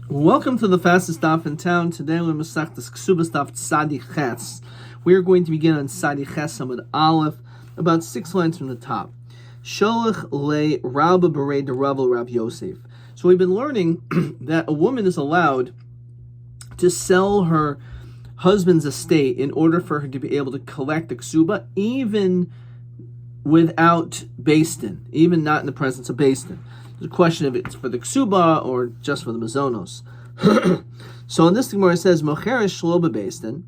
Welcome to the fastest daf in town. Today we're Masech the Ketubot daf Tzadi Ches. We are going to begin on Tzadi Ches Amud Aleph, about 6 lines from the top. Sholach le Rabbi Berei de Rav Yosef. So we've been learning that a woman is allowed to sell her husband's estate in order for her to be able to collect the ksuba, even without Beis Din, even not in the presence of Beis Din. There's a question if it's for the ksuba or just for the mazonos. So in this Gemara it says, Mocheres shlo bebeis din.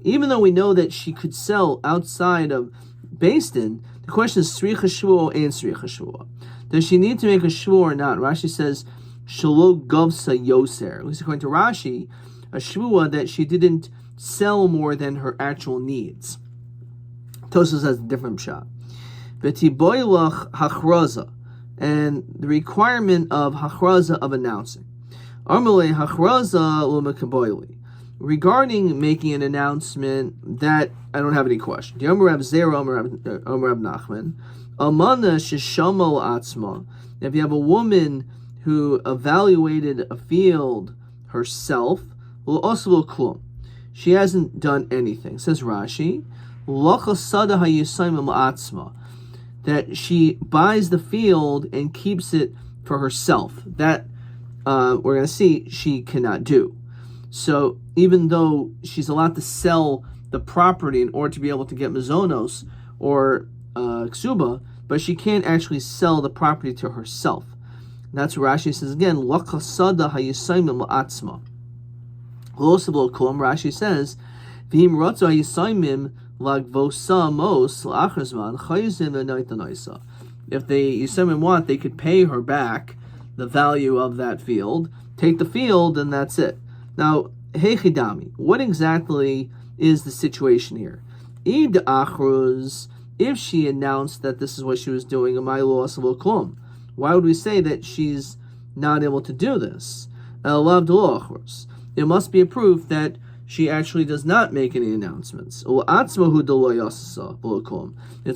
Even though we know that she could sell outside of Beis Din, the question is sricha shvuah and sricha shvuah. Does she need to make a shvuah or not? Rashi says, shelo govsa yoser. At least according to Rashi, a shvuah that she didn't sell more than her actual needs. Tosfos has a different shot. V'tiboilach hachraza. And the requirement of hachraza, of announcing. Armale hachraza l'mekaboili. Regarding making an announcement, that I don't have any question. The Amar Rav Zera, Amar Rav Nachman, Amana sheshama atzma. If you have a woman who evaluated a field herself, also klum. She hasn't done anything. Says Rashi, lachasada hayisayim atzma. That she buys the field and keeps it for herself. That we're going to see she cannot do. So even though she's allowed to sell the property in order to be able to get mazonos or ksuba, but she can't actually sell the property to herself. And that's what Rashi says again. Lachasada hayisaymim la'atzma. Rashi says, v'im ratzo hayisaymim. If the Yosemim want, they could pay her back the value of that field, take the field, and that's it. Now, Hechidami, what exactly is the situation here? If she announced that this is what she was doing, why would we say that she's not able to do this? It must be a proof that she actually does not make any announcements. It's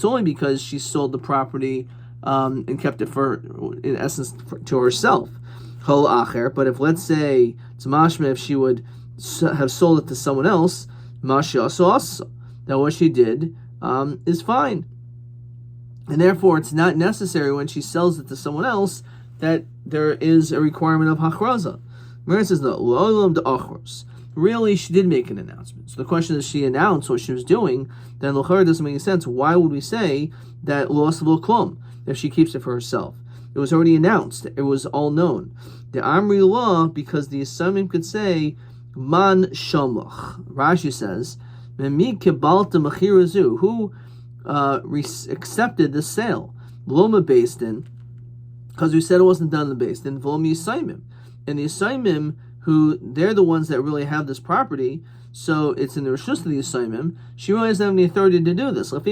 only because she sold the property and kept it in essence, to herself. But if, let's say, it's mashma, if she would have sold it to someone else, that what she did is fine. And therefore, it's not necessary when she sells it to someone else that there is a requirement of hachraza. Mary says, no, really, she did make an announcement. So the question is, she announced what she was doing, then l'chara doesn't make any sense. Why would we say that lo asavul klum if she keeps it for herself? It was already announced. It was all known. The Amri law, because the Yisomim could say, man shamach. Rashi says, who accepted the sale? Loma Beis Din, because we said it wasn't done in the Beis Din, v'lo Yisomim. And the Yisomim, who they're the ones that really have this property, so it's in the Rishus of the Yisomim, she really doesn't have any authority to do this. It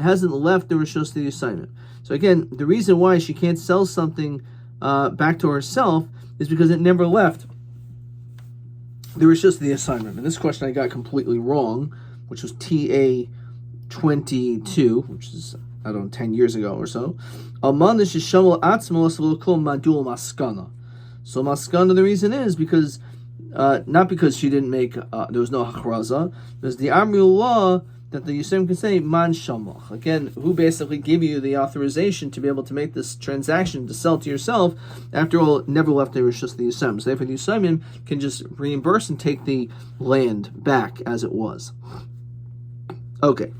hasn't left the Rishus of the Yisomim. So again, the reason why she can't sell something back to herself is because it never left the Rishus of the Yisomim. And this question I got completely wrong, which was TA 22, which is, I don't know, 10 years ago or so. So maskana, the reason is because, not because she didn't make, there was no hachraza, there's the Amrul law that the Yisrael can say, man shamach. Again, who basically gave you the authorization to be able to make this transaction, to sell to yourself. After all, it never left the Rishus of the Yisrael. So therefore the Yisrael can just reimburse and take the land back as it was. Okay.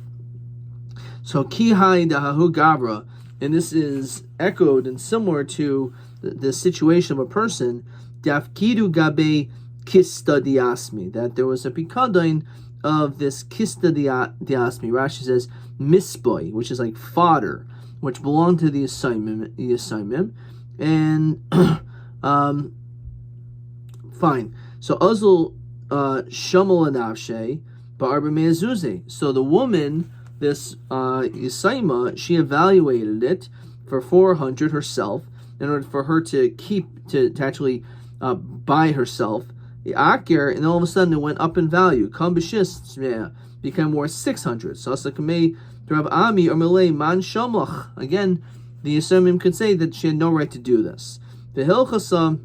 So kihai dahahu gabra, and this is echoed and similar to the situation of a person, dafkidu gabe kista diasmi, that there was a pikadain of this kista diasmi. Rashi says misboy, which is like fodder, which belonged to the Yisomim, and fine. So azul shamal anavshe ba'arba me'azuze. So the woman, this Yisaima, she evaluated it for 400 herself in order for her to keep, to actually buy herself. The Akir, and all of a sudden it went up in value. Kambishis became worth 600. So Sakamei Rav Ami or Malay Man Shamach. Again, the Yisomim could say that she had no right to do this. V'hilchasa,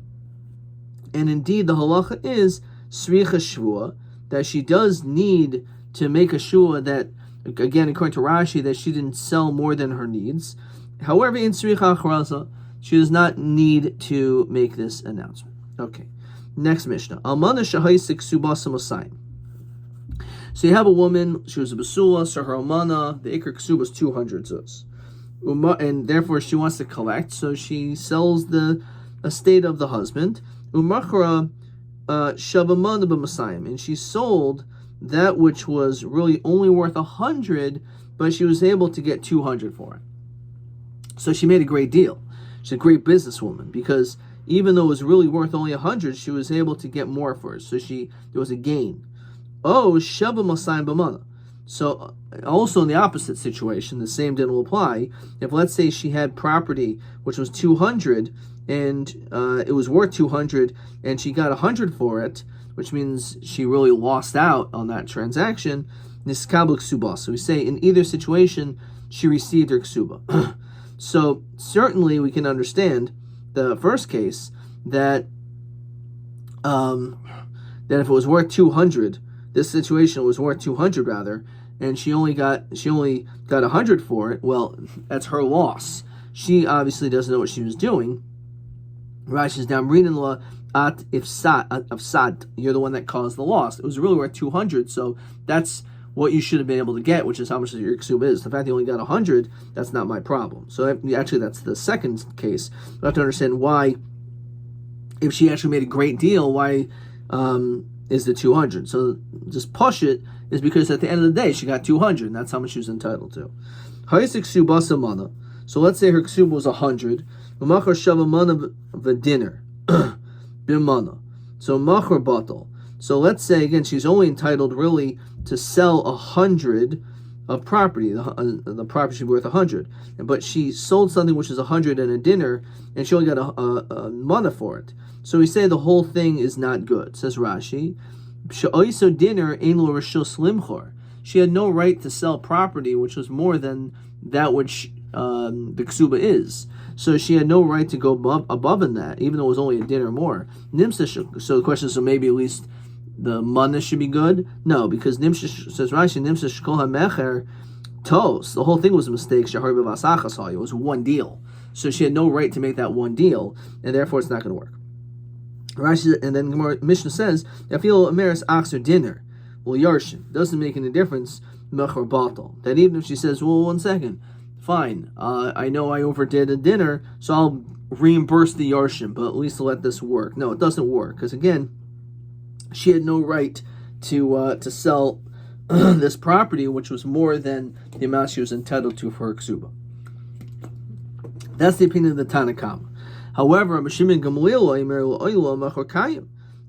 and indeed the halacha is sricha shvua, that she does need to make a shua that, again, according to Rashi, that she didn't sell more than her needs. However, in sricha achraza, she does not need to make this announcement. Okay, next Mishnah. Almana shahaisik subasa masayim. So you have a woman, she was a basula, so her almana, the ikr ksuba was 200 zuz. And therefore she wants to collect, so she sells the estate of the husband. Umachra shavamana b'masayim, and she sold that which was really only worth 100, but she was able to get 200 for it. So she made a great deal. She's a great businesswoman, because even though it was really worth only 100, she was able to get more for it. So there was a gain. Oh, shava masayim b'mana. So also in the opposite situation, the same din will apply. If, let's say, she had property which was 200 and it was worth 200 and she got 100 for it, which means she really lost out on that transaction, niskabel ksuba. So we say in either situation she received her ksuba. So certainly we can understand the first case that that if it was worth 200, this situation was worth 200 rather, and she only got 100 for it. Well, that's her loss. She obviously doesn't know what she was doing. Rashi says, "Now, reading la at ifsad, you're the one that caused the loss. It was really worth 200, so that's what you should have been able to get, which is how much your ksuba is. The fact that you only got 100, that's not my problem." So actually, that's the second case. We have to understand why, if she actually made a great deal, why is the 200? So just push it is because at the end of the day, she got 200, and that's how much she was entitled to. So let's say her ksuba was 100. Machar shavamana v'dinner b'mana. So machar batal. So let's say again, she's only entitled really to sell 100 of property. The property should be worth 100, but she sold something which is 100 and a dinner, and she only got a mana for it. So we say the whole thing is not good. Says Rashi, she'oiso dinner ein lo reshus limchor. She had no right to sell property which was more than that which the ksuba is. So she had no right to go above in that, even though it was only a dinner more. So the question is, so maybe at least the mana should be good? No, because Nimsha, says Rashi, Nimsha shkol hamecher tos. The whole thing was a mistake. Shahar b'vasachas. It was one deal. So she had no right to make that one deal, and therefore it's not going to work. Rashi, and then Mishnah says, I feel Ameris Akser dinner. Well, Yarshin doesn't make any difference, Mechor Batal. That even if she says, well, 1 second, fine, I know I overdid a dinner, so I'll reimburse the Yarshin, but at least let this work. No, it doesn't work, because again, she had no right to sell this property, which was more than the amount she was entitled to for her ksuba. That's the opinion of the Tanakh. However,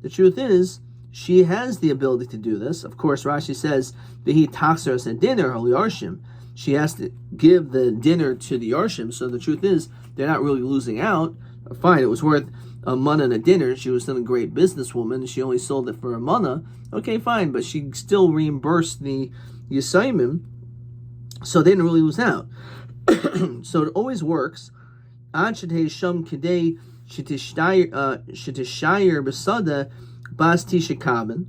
the truth is, she has the ability to do this. Of course, Rashi says, "V'hi taxer a dinner yarshim." She has to give the dinner to the yarshim. So the truth is, they're not really losing out. Fine, it was worth a mana and a dinner. She was still a great businesswoman. She only sold it for a mana. Okay, fine, but she still reimbursed the Yisayimim, so they didn't really lose out. So it always works. Ad shetei sham kedei shetishayir besada bas tishakaben.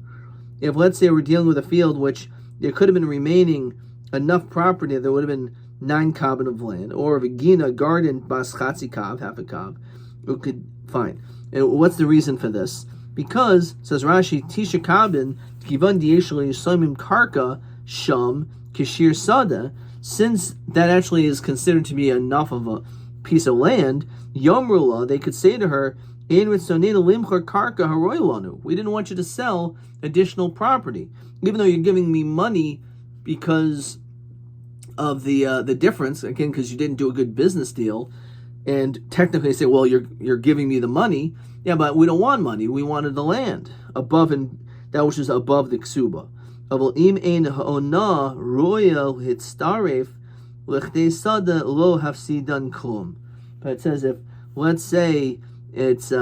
If, let's say, we're dealing with a field which there could have been remaining enough property, there would have been 9 kaban of land, or a vagina garden bas chatzi kav, half a kav, it could fine. And what's the reason for this? Because, says Rashi, tisha kaban kivan dieshel yisomim karka sham kishir sada. Since that actually is considered to be enough of a piece of land, Yomrula, they could say to her, we didn't want you to sell additional property, even though you're giving me money because of the difference, again, because you didn't do a good business deal. And technically say, well, you're giving me the money. Yeah, but we don't want money. We wanted the land above, and that which is above the ksuba. But it says, if, let's say, it's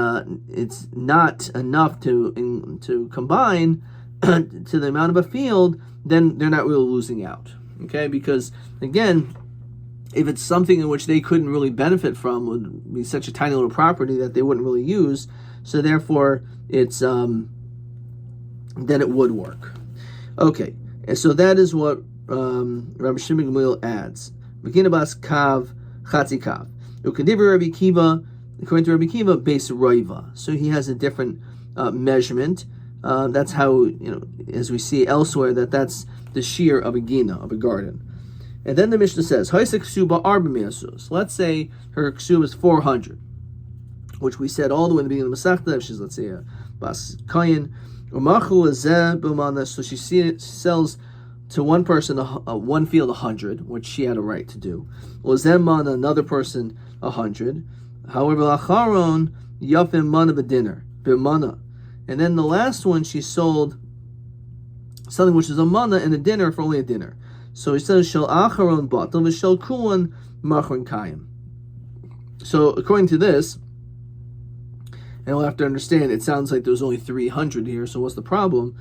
not enough to combine to the amount of a field, then they're not really losing out. Okay, because again, if it's something in which they couldn't really benefit from, would be such a tiny little property that they wouldn't really use. So therefore, it's then it would work. Okay, and so that is what Rabbi Shimon Gamliel adds. Beginabas kav chatzi kav. Ukadiv Rabbi Kiva, according to Rabbi Kiva, base roiva. So he has a different measurement. That's how, as we see elsewhere, that's the shear of a gina, of a garden. And then the Mishnah says, let's say her ksuba is 400, which we said all the way in the beginning of the Masechta. If she's, let's say, a bas kayin, so she sells to one person one field 100, which she had a right to do. Another person 100. However, lacharon yafim mana b'dinner b'mana, and then the last one she sold something which is a mana and a dinner for only a dinner. So he says shel acharon batal v'shel kulan machron kayim. So according to this, and we'll have to understand, it sounds like there was only 300 here. So what's the problem?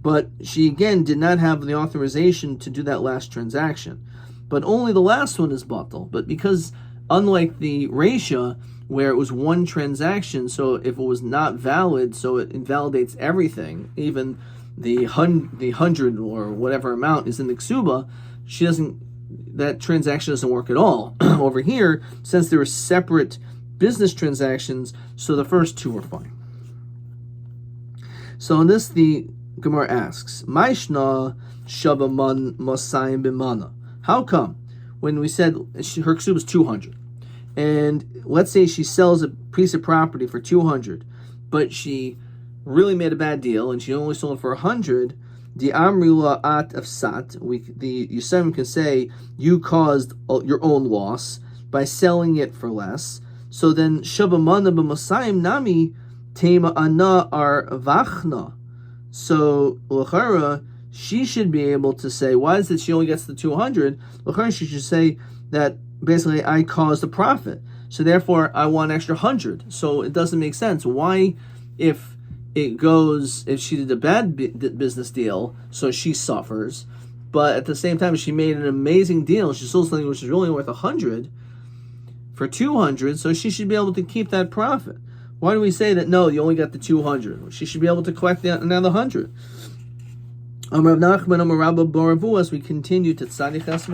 But she again did not have the authorization to do that last transaction. But only the last one is batal. But because unlike the Reisha, where it was one transaction, so if it was not valid, so it invalidates everything, even the 100 or whatever amount is in the ksuba, that transaction doesn't work at all. Over here, since there were separate business transactions, so the first two are fine. So in this, the Gemara asks, Maishna Shabaman Masayim Bimana. How come when we said her ksuba is 200, and let's say she sells a piece of property for 200, but she really made a bad deal and she only sold it for 100, the Amrila at Afsat, the Yisraelim can say you caused your own loss by selling it for less. So then Shabamana b'Masayim Nami Tema Ana Ar Vachna. So L'chara, she should be able to say, why is it she only gets the 200? L'chara, she should say that basically I caused a profit, so therefore I want an extra 100. So it doesn't make sense. Why, if she did a bad business deal, so she suffers, but at the same time she made an amazing deal, she sold something which is really worth 100 for 200, so she should be able to keep that profit. Why do we say that no, you only got the 200? She should be able to collect another 100. Rav Nachman Amar Rabba Boravu, as we continue to Tzadi Ches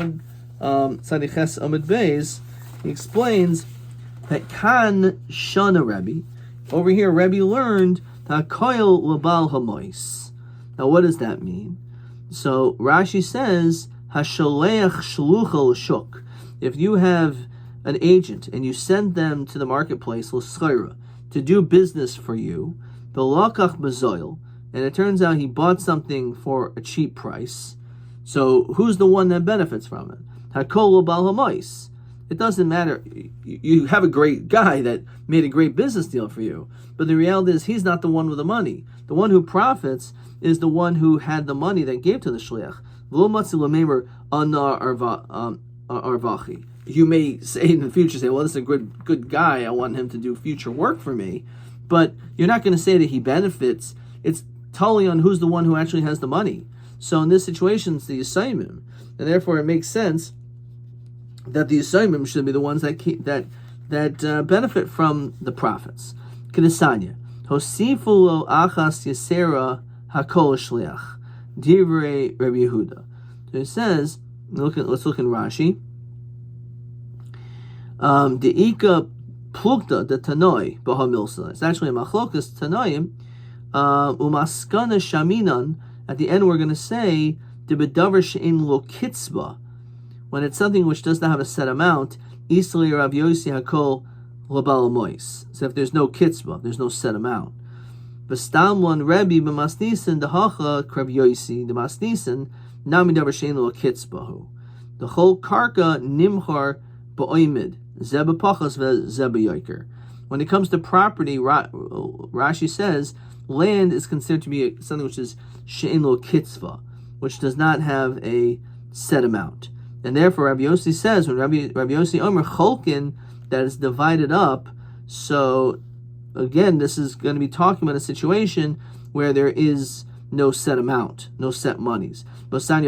Amud Beis, he explains that Kan Shana Rebbe, over here Rebbe learned Hakoil Labal Hamois. Now what does that mean? So Rashi says Hashaleach Shlucha L'Shuk. If you have an agent and you send them to the marketplace L'Schaira to do business for you, B'lakach B'zoil, and it turns out he bought something for a cheap price, so who's the one that benefits from it? Hakol Labal Hamois. It doesn't matter. You have a great guy that made a great business deal for you, but the reality is he's not the one with the money. The one who profits is the one who had the money that gave to the shliach. You may say in the future, well, this is a good guy, I want him to do future work for me, but you're not going to say that he benefits. It's totally on who's the one who actually has the money. So in this situation, it's the Yisayimim, and therefore it makes sense that the Yisayimim should be the ones that benefit from the profits. Kedesanya, Hosifu lo achas yasera hakol shliach, divrei Rabbi Yehuda. So it says, let's look in Rashi. Deika plukta the tanoi b'hamilsa. It's actually a machlokas tanoim. Umaskana shaminan. At the end, we're going to say the bedavar she'in lo kitzba. When it's something which does not have a set amount, Isli Rav Yosi Hakol Labal Mois. So if there's no kitzba, there's no set amount. V'stam one Rebbe b'masnisin dehacha Rav Yosi demasnisin nami davar shein lo kitzbahu. The whole karka nimchar ba'oimid zeba pachas ve'zeba yoker. When it comes to property, Rashi says land is considered to be something which is shein lo kitzva, which does not have a set amount. And therefore, Rabbi Yossi says, when Rabbi Yossi Omer Cholkin, that is divided up, so again, this is going to be talking about a situation where there is no set amount, no set monies. So the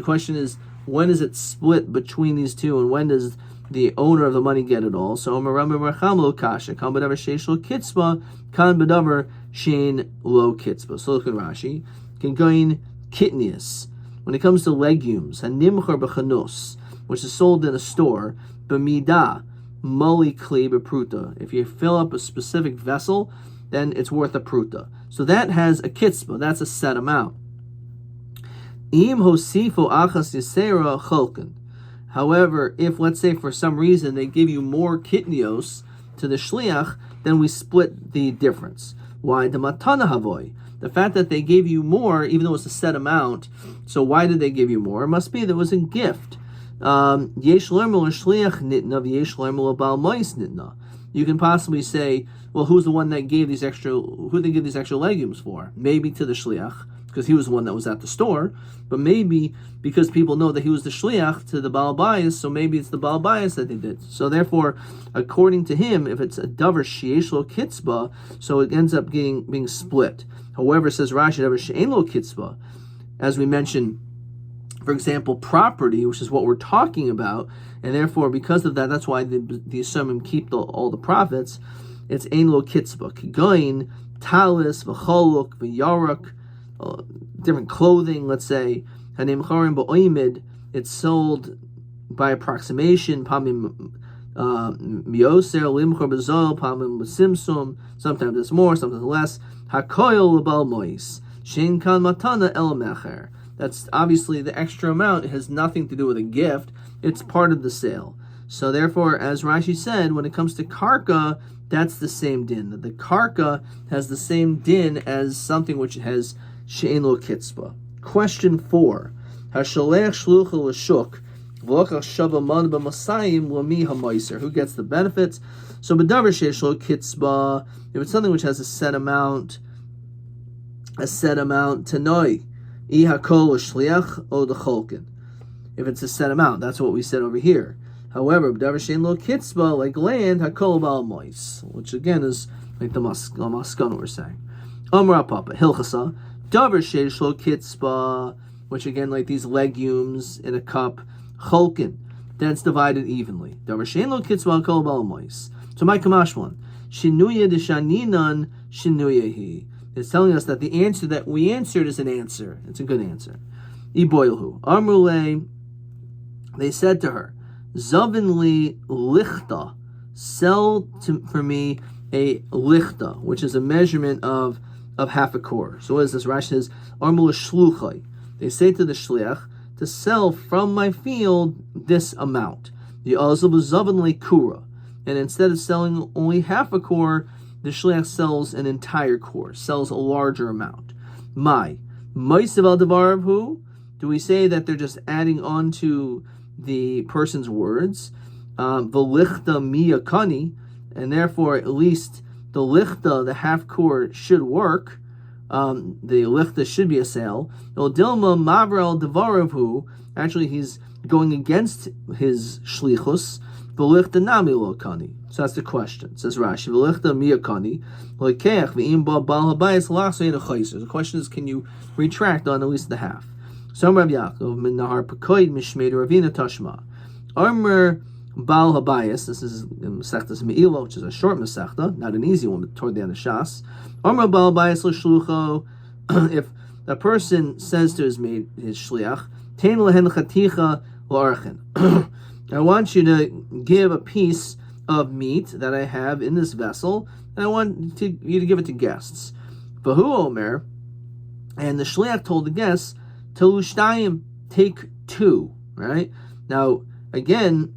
question is, when is it split between these two, and when does the owner of the money get it all? So Omer Rabbi Mercham lo kasha, kan b'davar sheish lo kitzba, kan b'davar shein lo kitzba. So look at Rashi. Kengoin kitnius. When it comes to legumes, hanimchar b'chanus, which is sold in a store, b'midah, moli kli b'pruta. If you fill up a specific vessel, then it's worth a pruta. So that has a kitzba, that's a set amount. Im hosifo achas yisera cholken. However, if, let's say, for some reason they give you more kitnios to the shliach, then we split the difference. Why? The matana havoy. The fact that they gave you more, even though it's a set amount, so why did they give you more? It must be that it was a gift. Yesh lermel shliach nitna v'yesh lermel bal mois nitna. You can possibly say, well, who's the one that gave these extra? Who did they give these extra legumes for? Maybe to the shliach, because he was the one that was at the store. But maybe because people know that he was the shliach to the Baal Bayis, so maybe it's the Baal Bayis that they did. So therefore, according to him, if it's a davar sheyesh lo kitzba, so it ends up being split. However, says Rashi, davar she'ein lo kitzba, as we mentioned, for example, property, which is what we're talking about, and therefore, because of that, that's why the Yisomim keep all the profits. It's ein lo kitzba, kigoin, talis, v'choluk, v'yaruk, different clothing, let's say, hanim charim ba'oimid, it's sold by approximation, pamim mioser, limchor b'zol, pamim b'simsum, sometimes it's more, sometimes less, hakoyel l'bal mois, shein kan matana el mecher. That's obviously the extra amount. It has nothing to do with a gift. It's part of the sale. So therefore, as Rashi said, when it comes to karka, that's the same din. The karka has the same din as something which has she'ein lo kitzba. Question 4. Hasholech shlucha l'shuk v'lochach shava man b'masayim l'mi ha'maiser. Who gets the benefits? So b'davar she'esh lo kitzba, if it's something which has a set amount, tanoi. If it's a set amount, that's what we said over here. However, b'davar she'ein lo kitzba, like land, hakol ba'al mois, which again is like the maskana we're saying. Amar Papa hilchasa davar she'ein lo kitzba, which again like these legumes in a cup, cholkin, that's divided evenly. Davar she'ein lo kitzba, hakol ba'al mois. So my kamashwan shinuya d'shaninan shinuyahi. It's telling us that the answer that we answered is an answer. It's a good answer. Iboilhu. Amrule, they said to her, Zavinli lichta, sell for me a lichta, which is a measurement of half a kor. So what is this? Rashi says, Amrule shluchai. They say to the shliach, to sell from my field this amount. The azab zavinli kura. And instead of selling only half a kor, the shliach sells an entire kor, sells a larger amount. Ma'isiv al davarav hu? Do we say that they're just adding on to the person's words? V'lichta miyakani, and therefore at least the lichta, the half kor, should work. The lichta should be a sale. Dilma mavra al davarav hu? Actually, he's going against his shlichus. V'lichta nami lo kani. So that's the question. It says Rashi, V'lichta miyakani, loikeach v'im ba bal habayis lachsein achayser. The question is, can you retract on at least the half? So Rabbi Yaakov, min nahar pekoid mishmeid ravina tashma. Armer bal habayis, this is in Masechtas Me'ilah, which is a short Masechta, not an easy one, but toward the end of Shas. Armer bal habayis l'shlucho, if a person says to his maid, his shliach, tein lehen chaticha l'archen. I want you to give a piece of meat that I have in this vessel, and I want you to give it to guests. Vahu Omer, and the shliach told the guests, Telu shtayim, take 2, right? Now, again,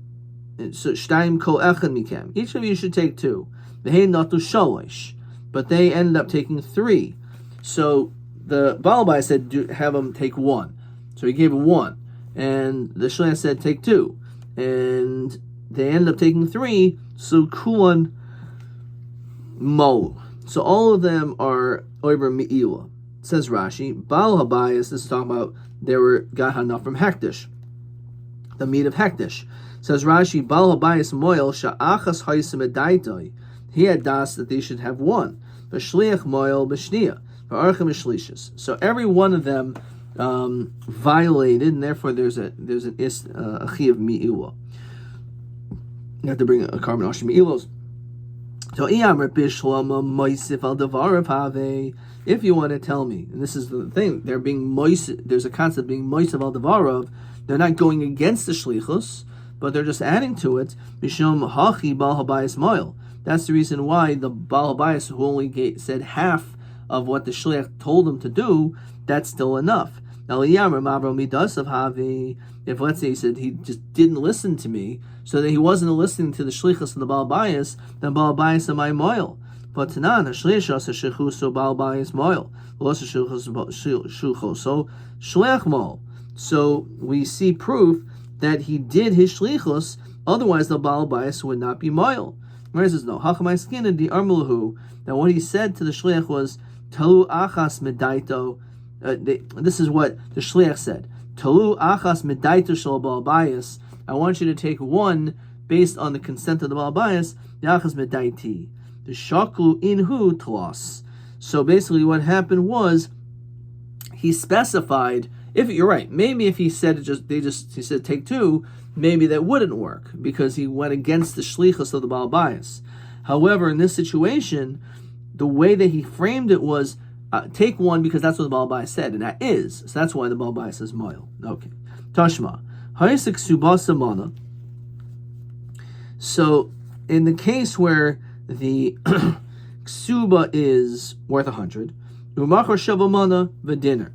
so shtayim kol echad mikem, each of you should take 2. V'hei natu shalosh, but they ended up taking 3. So the Baal Bai said, have them take 1. So he gave him 1, and the shliach said, take 2. And they ended up taking 3, so kulan mo. So all of them are over me'ilah. Says Rashi, Baal Habayis, this is talking about they got enough from Hektish, the meat of Hektish. Says Rashi, Baal Habayis moil sha'achas haisim edaitoi. He had das that they should have 1. B'shliach moil b'shnia, b'archim b'shlishis. So every one of them violated, and therefore there's an chi of mi'ilah. You have to bring a carbon ashim mi'ilos. So if you want to tell me, and this is the thing, they're being moist. There's a concept of being moist of al davarav. They're not going against the shlichus, but they're just adding to it. Mishum hachi bal habayis moil. That's the reason why the bal habayis, who only said half of what the shliach told him to do, that's still enough. Now, if let's say he said he just didn't listen to me, so that he wasn't listening to the shlichus of the bal habayis, then bal habayis am I moil. But tanan hashlichus shechuso bal habayis moil, los shechuso shliach moil. So we see proof that he did his shlichus, otherwise the bal habayis would not be moil. Whereas says no, hachamai skina di armuluhu. Now what he said to the shliach was talu achas medaito. This is what the shliach said. Talu achas medaito shel bal habayis. I want you to take one based on the consent of the bal habayis. Yachas medaiti. The shaklu inhu tlos. So basically, what happened was he specified. If you're right, maybe if he said he said take two, maybe that wouldn't work because he went against the shlichus of the bal habayis. However, in this situation, the way that he framed it was take one because that's what the bal habayis said, and that is. So that's why the bal habayis says moil. Okay. Tashma. Hayisik subasa mana. So in the case where the ksuba is worth 100, umachar shava mana v'dinner.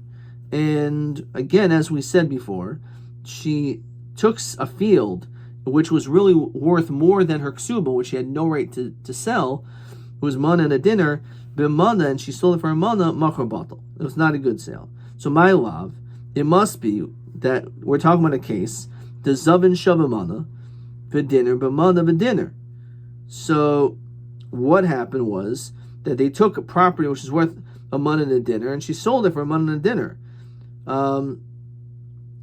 And again, as we said before, she took a field which was really worth more than her ksuba, which she had no right to sell. It was mana and a dinner, b'mana, and she sold it for a mana, machar batal. It was not a good sale. So my love, it must be that we're talking about a case, the zavin shava mana, v'dinner, b'mana v'dinner. So what happened was that they took a property which is worth a mana and a dinner, and she sold it for a mana and a dinner.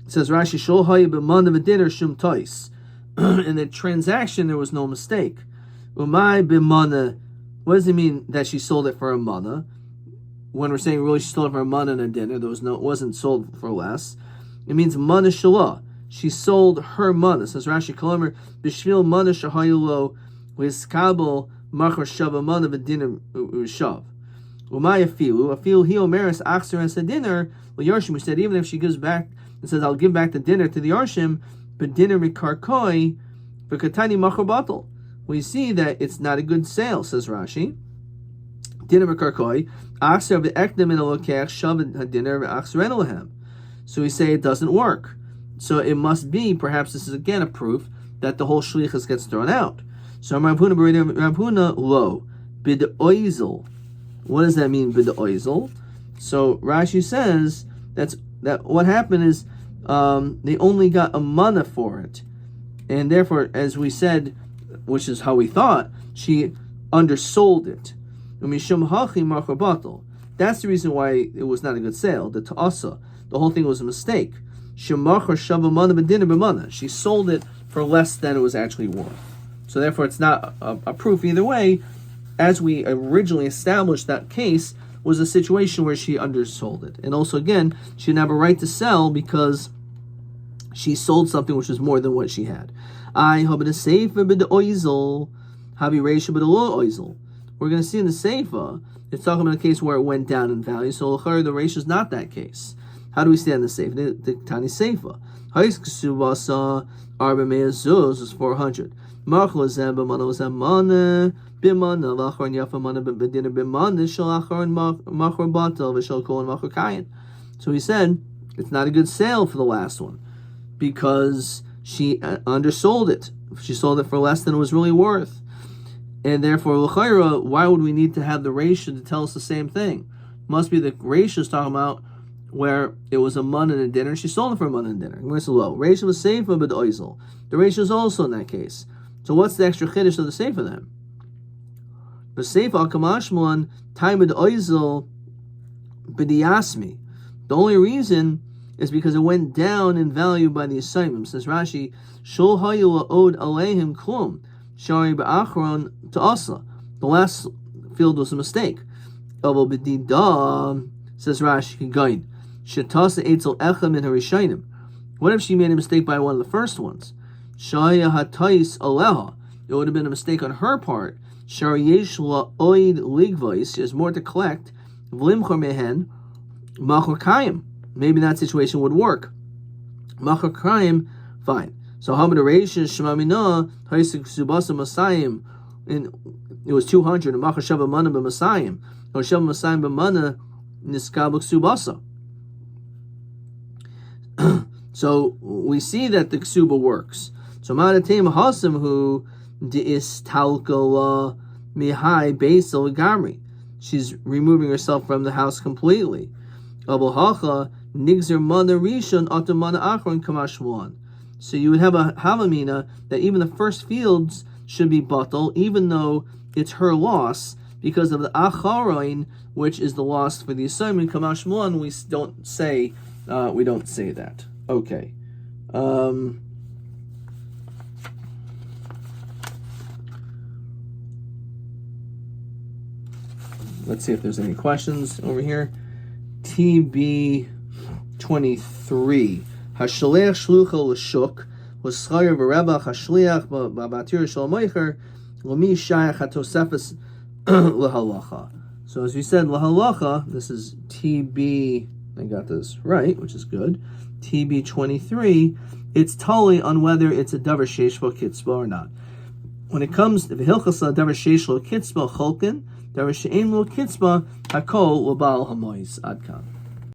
Says Rashi, Shol haya b'mana v'dinner shum tois. In the transaction, there was no mistake. Umay b'mana. What does it mean that she sold it for a mana? When we're saying really she sold it for a mana and a dinner, it wasn't sold for less. It means mana shalah. She sold her mana. Says Rashi, Kolomer b'shvil mana shahayulo v'iskabel machar shava mana v'dinner shav. Umay afilu hi omeres achser as a dinner. Well, Yarshim, we said even if she gives back and says I'll give back the dinner to the Yarshim, but dinner mikarkoi v'katani machar batal. We see that it's not a good sale, says Rashi. Dinner mikarkoi achser v'ekdem in alokech shav hadinner v'achser enohem. So we say it doesn't work. So it must be, perhaps this is again a proof that the whole shlichus gets thrown out. So Rav Huna lo bid oizel. What does that mean, bid oizel? So Rashi says that what happened is they only got a mana for it, and therefore, as we said, which is how we thought, she undersold it. That's the reason why it was not a good sale. The ta'asa, the whole thing was a mistake. She sold it for less than it was actually worth. So therefore, it's not a proof either way. As we originally established, that case was a situation where she undersold it. And also, again, she didn't have a right to sell because she sold something which was more than what she had. We're going to see in the Seifa, it's talking about a case where it went down in value. So the ratio is not that case. How do we stand the Seifa? The Tani Seifa. Arba Me'azuz is 400. So he said it's not a good sale for the last one because she undersold it. She sold it for less than it was really worth. And therefore, l'chayra, why would we need to have the ratio to tell us the same thing? Must be the ratio is talking about where it was a mun and a dinner. She sold it for a mun and a dinner. Where's the low? Ratio was seifa b'd oizel. The ratio is also in that case. So what's the extra chiddush of the seifa then? The seifa al kamashmuan time b'd oizel b'diyasmi. The only reason is because it went down in value by the assignment. Says Rashi, shol hayu od alehim klum. Shari ba'achron to asla. The last field was a mistake. Says Rashi, Gain. Shetasa Eitzel Echa Min Harishainim. What if she made a mistake by one of the first ones? Shaya Hatais Aleha. It would have been a mistake on her part. Shar Yeshla Oid Ligvois. She has more to collect. Vlimchor Mehen Machor Kayim. Maybe that situation would work. Machor Kayim, fine. So Hamad Areisha Shemamina Haisik Subasa Masayim. It was 200. Machor Shava Mana B'Masayim. Or Shava Masayim B'Mana Niskabuk Subasa. So we see that the ksuba works. So Ma'adatei Mahasam who De'is Talkala Mihai Beisel Gamri. She's removing herself from the house completely. Abul Hacha Nigzer Mana Rishon Atamana Achron Kamashmuan. So you would have a Havamina that even the first fields should be batal, even though it's her loss, because of the Acharoin, which is the loss for the assignment. Kamashmuan, we don't say that. Okay. Let's see if there's any questions over here. TB 23. Hashaleach shlucha l'shuk was schayr v'rebach hashliach b'batir shal meicher l'mi shayach hatosefes l'halacha. So as we said, l'halacha, this is TB, I got this right, which is good. TB 23, it's totally on whether it's a davar sheish lo kitzba or not. When it comes to v'hilchas davar sheish lo kitzba cholkin, davar she'ein lo kitzba hakol l'bal hamois adkan.